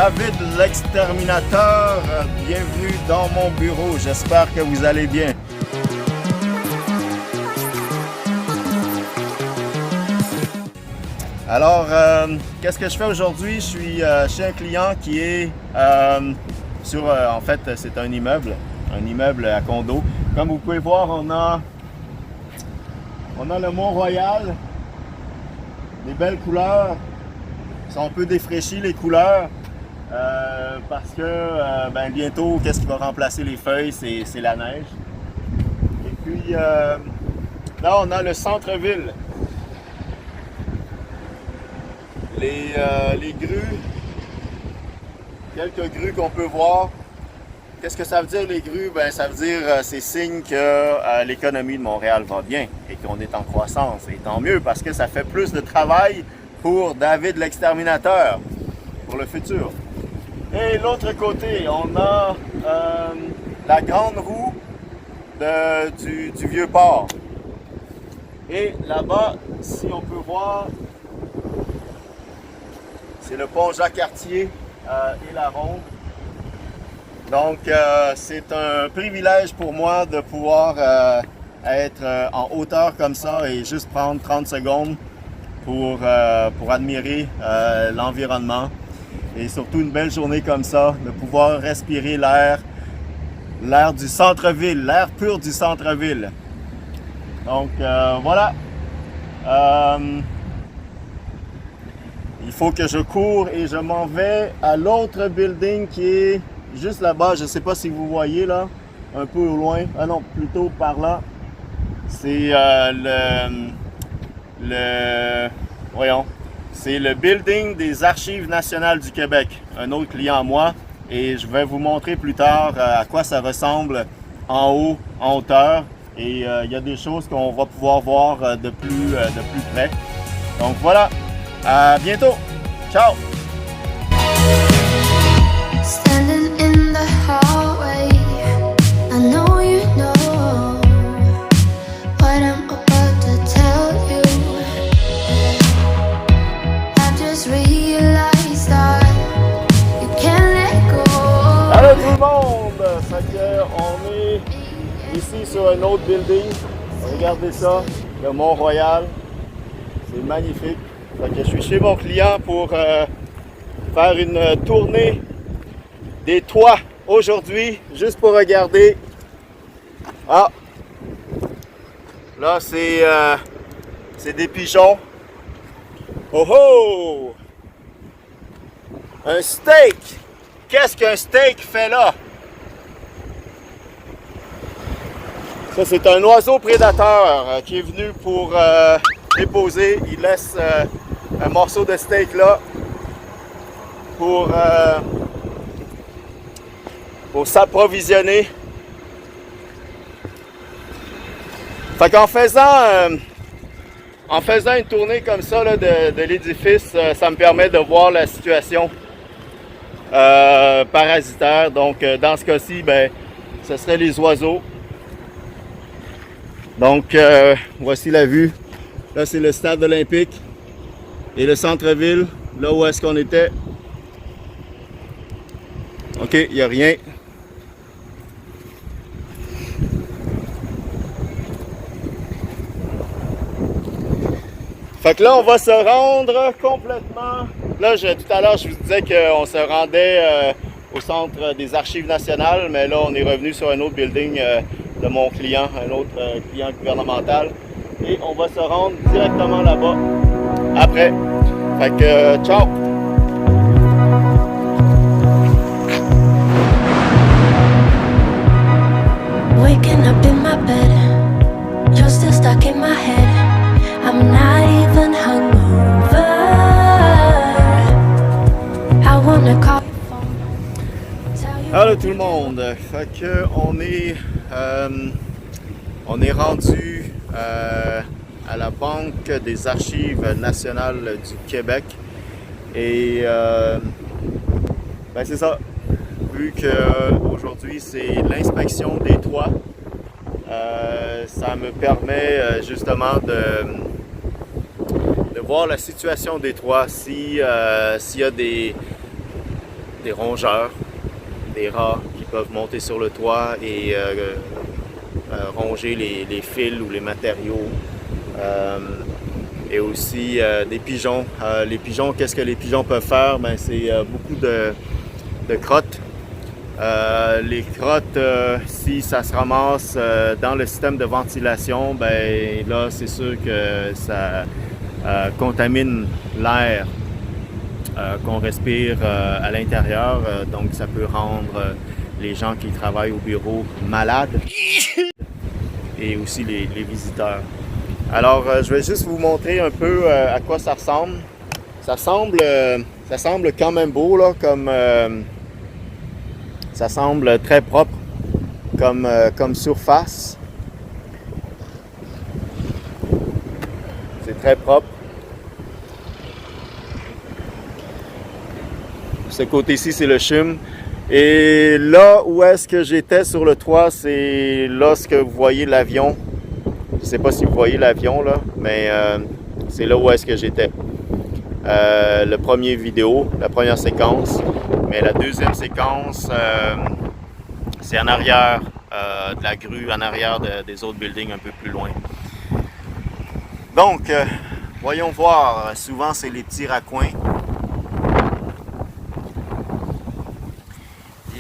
David l'exterminateur, bienvenue dans mon bureau, j'espère que vous allez bien. Alors, qu'est-ce que je fais aujourd'hui? Je suis chez un client qui est en fait, c'est un immeuble à condo. Comme vous pouvez voir, on a le Mont-Royal, des belles couleurs. Ils sont un peu défraîchis les couleurs parce que bientôt, qu'est-ce qui va remplacer les feuilles? C'est la neige. Et puis là, on a le centre-ville. Les grues, quelques grues qu'on peut voir. Qu'est-ce que ça veut dire les grues? Ben, ça veut dire c'est signe que l'économie de Montréal va bien et qu'on est en croissance. Et tant mieux parce que ça fait plus de travail pour David l'exterminateur pour le futur. Et l'autre côté, on a la grande roue du vieux port. Et là-bas, si on peut voir, c'est le pont Jacques-Cartier et la Ronde. Donc, c'est un privilège pour moi de pouvoir être en hauteur comme ça et juste prendre 30 secondes pour admirer l'environnement. Et surtout une belle journée comme ça, de pouvoir respirer l'air du centre-ville, l'air pur du centre-ville. Donc, voilà. Il faut que je cours et je m'en vais à l'autre building qui est juste là-bas. Je ne sais pas si vous voyez là, un peu au loin. Ah non, plutôt par là. C'est c'est le building des Archives nationales du Québec. Un autre client à moi. Et je vais vous montrer plus tard à quoi ça ressemble en haut, en hauteur. Et il y a des choses qu'on va pouvoir voir de plus près. Donc voilà. À bientôt. Ciao. Standing in the hallway, I know you know what I'm about to tell you. I just realized that you can't let go. Allô tout le monde. Fait que on est ici sur un autre building. Regardez ça, le Mont-Royal. C'est magnifique. Fait que je suis chez mon client pour faire une tournée des toits aujourd'hui, juste pour regarder. Ah! Là, c'est des pigeons. Oh oh! Un steak! Qu'est-ce qu'un steak fait là? Ça, c'est un oiseau prédateur qui est venu pour déposer. Il laisse un morceau de steak là pour s'approvisionner. Fait qu'en faisant une tournée comme ça là, de l'édifice, ça me permet de voir la situation parasitaire. Donc dans ce cas-ci, ben, ce serait les oiseaux. Donc voici la vue. Là, c'est le stade olympique et le centre-ville, là où est-ce qu'on était. OK, il n'y a rien. Fait que là, on va se rendre complètement. Là, tout à l'heure, je vous disais qu'on se rendait au centre des Archives nationales, mais là, on est revenu sur un autre building de mon client, un autre client gouvernemental. Et on va se rendre directement là-bas après. Fait que, ciao! Waking up in my bed, you're still stuck in my head. I'm not even hungover. I wanna call your phone. Allô tout le monde! Fait que on est rendu à la Banque des Archives nationales du Québec. Et ben c'est ça. Vu qu'aujourd'hui c'est l'inspection des toits, ça me permet justement de voir la situation des toits. S'il y a des des rongeurs, des rats qui peuvent monter sur le toit et ronger les fils ou les matériaux. Et aussi des pigeons. Les pigeons, qu'est-ce que les pigeons peuvent faire? Ben, c'est beaucoup de crottes. Les crottes, si ça se ramasse dans le système de ventilation, ben là c'est sûr que ça contamine l'air qu'on respire à l'intérieur, donc ça peut rendre les gens qui travaillent au bureau malades et aussi les visiteurs. Alors je vais juste vous montrer un peu à quoi ça ressemble. Ça semble quand même beau là, comme ça semble très propre comme surface. C'est très propre. Ce côté-ci, c'est le CHUM. Et là où est-ce que j'étais sur le toit, c'est là ce que vous voyez l'avion. Je ne sais pas si vous voyez l'avion là, mais c'est là où est-ce que j'étais. Le premier vidéo, la première séquence. Mais la deuxième séquence, c'est en arrière de la grue, en arrière des autres buildings un peu plus loin. Donc, voyons voir. Souvent, c'est les petits raccoins.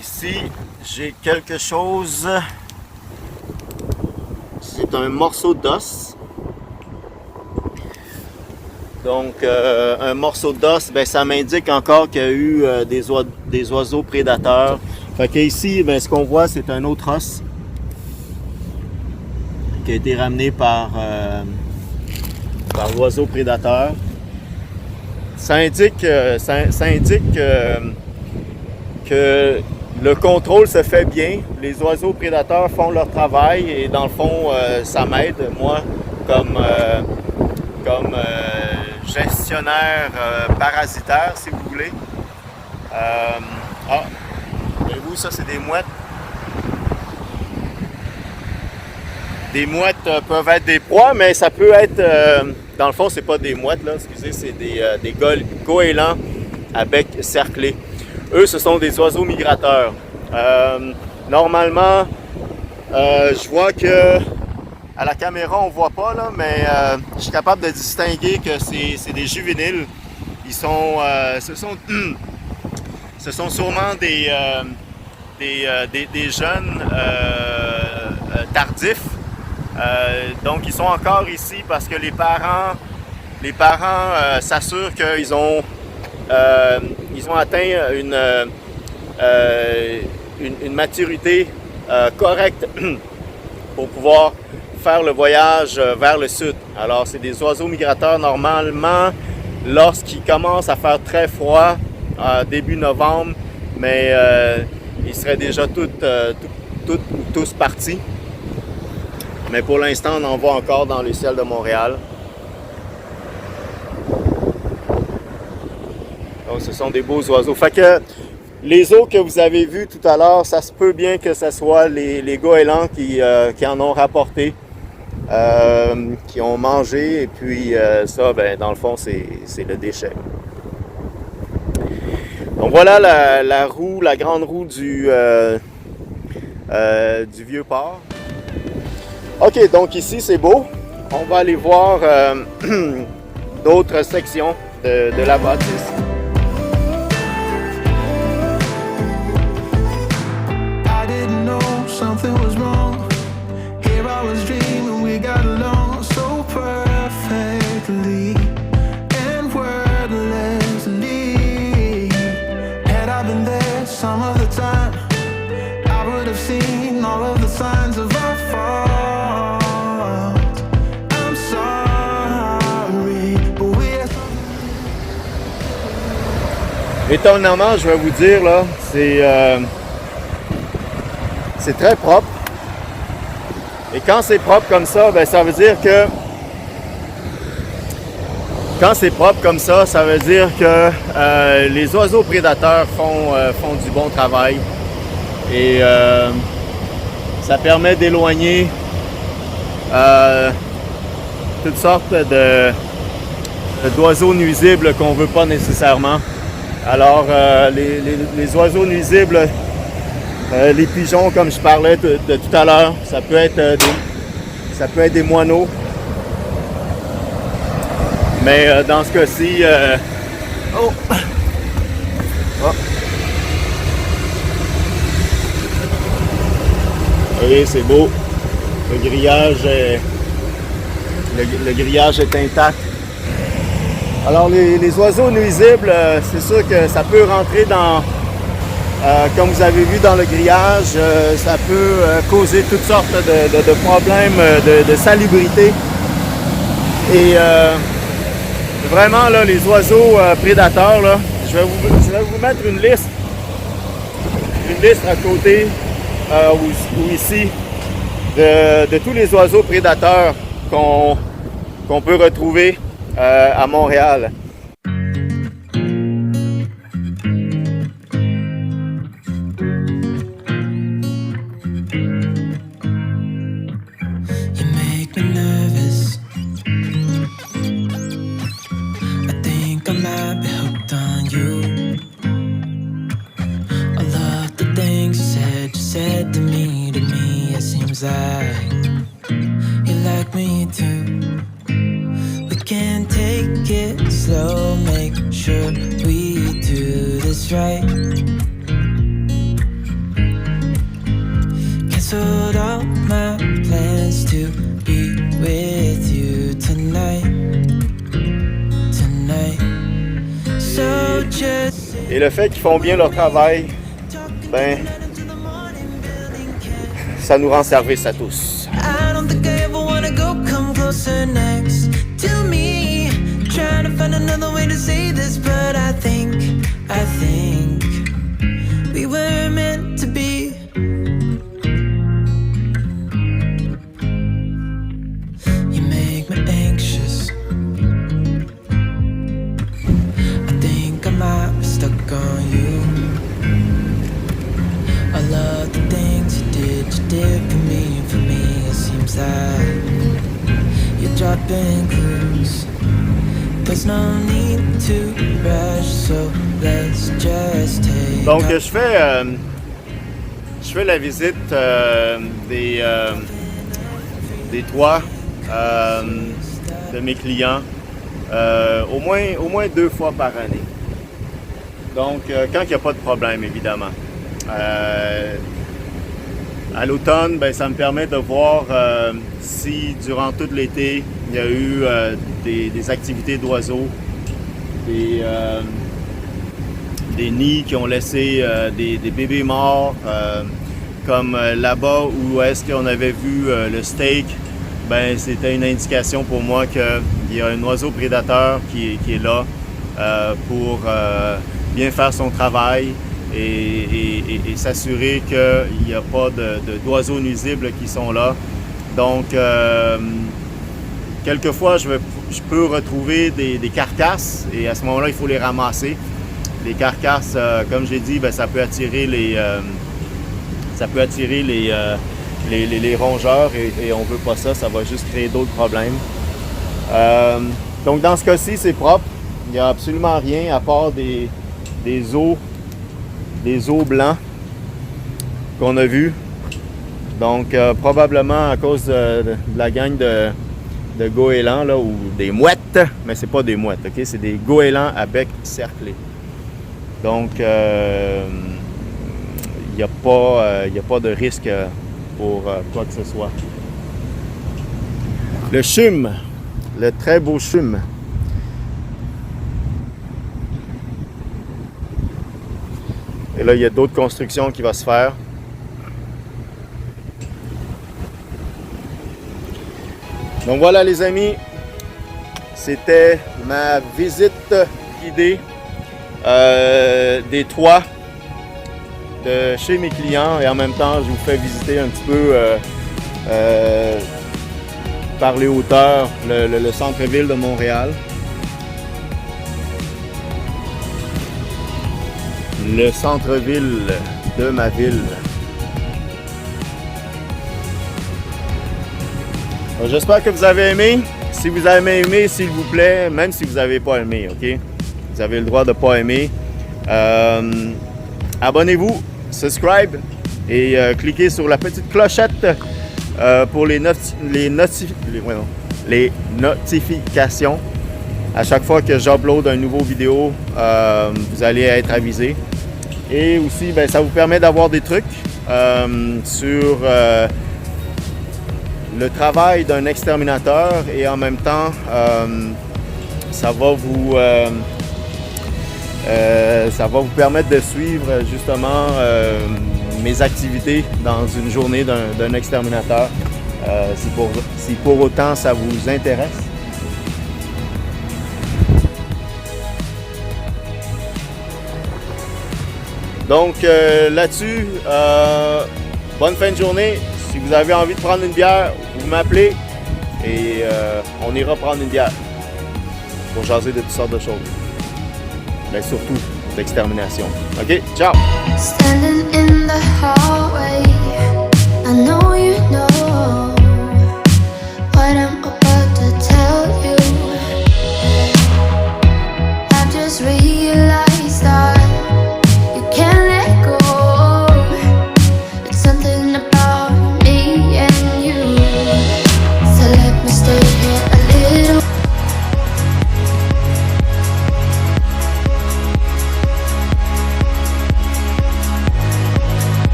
Ici, j'ai quelque chose. C'est un morceau d'os. Donc, un morceau d'os, ben, ça m'indique encore qu'il y a eu des oiseaux prédateurs. Fait qu'ici, ben, ce qu'on voit, c'est un autre os qui a été ramené par l'oiseau prédateur. Ça indique que le contrôle se fait bien. Les oiseaux prédateurs font leur travail et dans le fond, ça m'aide, moi, comme gestionnaire parasitaire, si vous voulez. Voyez-vous, ça c'est des mouettes. Des mouettes peuvent être des proies, mais ça peut être, dans le fond, c'est pas des mouettes, là, excusez, c'est des goélands à bec cerclé. Eux, ce sont des oiseaux migrateurs. Normalement, je vois que à la caméra, on ne voit pas, là, mais je suis capable de distinguer que c'est des juvéniles. Ce sont sûrement des jeunes tardifs. Donc, ils sont encore ici parce que les parents s'assurent qu'ils ont atteint une maturité correcte pour pouvoir faire le voyage vers le sud. Alors, c'est des oiseaux migrateurs normalement lorsqu'il commence à faire très froid, début novembre, mais ils seraient déjà tous partis. Mais pour l'instant, on en voit encore dans le ciel de Montréal. Donc, ce sont des beaux oiseaux. Fait que les eaux que vous avez vues tout à l'heure, ça se peut bien que ce soit les goélands qui en ont rapporté. Qui ont mangé et puis ça, ben, dans le fond, c'est le déchet. Donc voilà la grande roue du vieux port. Ok, donc ici c'est beau. On va aller voir d'autres sections de la bâtisse. Étonnamment, je vais vous dire, là, c'est très propre. Et quand c'est propre comme ça, ben, ça veut dire que les oiseaux prédateurs font du bon travail. Et ça permet d'éloigner toutes sortes d'oiseaux nuisibles qu'on ne veut pas nécessairement. Alors, les oiseaux nuisibles, les pigeons, comme je parlais de tout à l'heure, ça peut être des moineaux. Mais dans ce cas-ci, oh! Et c'est beau. Le grillage est intact. Alors les oiseaux nuisibles, c'est sûr que ça peut rentrer dans, comme vous avez vu dans le grillage, ça peut causer toutes sortes de problèmes de salubrité. Et vraiment, là, les oiseaux prédateurs, là, je vais vous mettre une liste à côté ou ici de tous les oiseaux prédateurs qu'on peut retrouver à Montréal. You like me too. We can take it slow, make sure we do this right. Canceled all my plans to be with you tonight. So just. Et le fait qu'ils font bien leur travail, ben, ça nous rend service à tous. I don't think I ever wanna go come closer next to me. Trying to find another way to say this, but I think we were meant to be. You make me anxious. I think I might be stuck on you. I love the things you did for me, it seems like you're dropping clues. There's no need to rush, so let's just take. Donc je fais la visite des toits de mes clients au moins 2 fois par année. Donc quand il n'y a pas de problème, évidemment. À l'automne, ben, ça me permet de voir si durant tout l'été, il y a eu des activités d'oiseaux, des nids qui ont laissé des bébés morts, comme là-bas où est-ce qu'on avait vu le steak. Ben, c'était une indication pour moi qu'il y a un oiseau prédateur qui est là pour bien faire son travail. Et s'assurer qu'il n'y a pas d'oiseaux nuisibles qui sont là. Donc, quelquefois, je peux retrouver des carcasses et à ce moment-là, il faut les ramasser. Les carcasses, comme j'ai dit, ben, ça peut attirer les rongeurs et on ne veut pas ça, ça va juste créer d'autres problèmes. Donc, dans ce cas-ci, c'est propre. Il n'y a absolument rien à part des os blancs qu'on a vus. Donc, probablement à cause de la gang de goélands, là, ou des mouettes, mais c'est pas des mouettes, ok? C'est des goélands à bec cerclé. Donc, il n'y a pas de risque pour quoi que ce soit. Le chume, le très beau chume. Et là, il y a d'autres constructions qui vont se faire. Donc voilà les amis, c'était ma visite guidée des toits de chez mes clients et en même temps, je vous fais visiter un petit peu par les hauteurs le centre-ville de Montréal. Le centre-ville de ma ville. J'espère que vous avez aimé. Si vous avez aimé, s'il vous plaît, même si vous n'avez pas aimé, ok? Vous avez le droit de ne pas aimer. Abonnez-vous, subscribe et cliquez sur la petite clochette pour les notifications. À chaque fois que j'upload une nouvelle vidéo, vous allez être avisé. Et aussi, ben, ça vous permet d'avoir des trucs sur le travail d'un exterminateur et en même temps, ça va vous permettre de suivre justement mes activités dans une journée d'un exterminateur, si pour autant ça vous intéresse. Donc là-dessus, bonne fin de journée. Si vous avez envie de prendre une bière, vous m'appelez et on ira prendre une bière pour jaser de toutes sortes de choses. Mais surtout d'extermination. OK? Ciao! Standing in the hallway, I know you know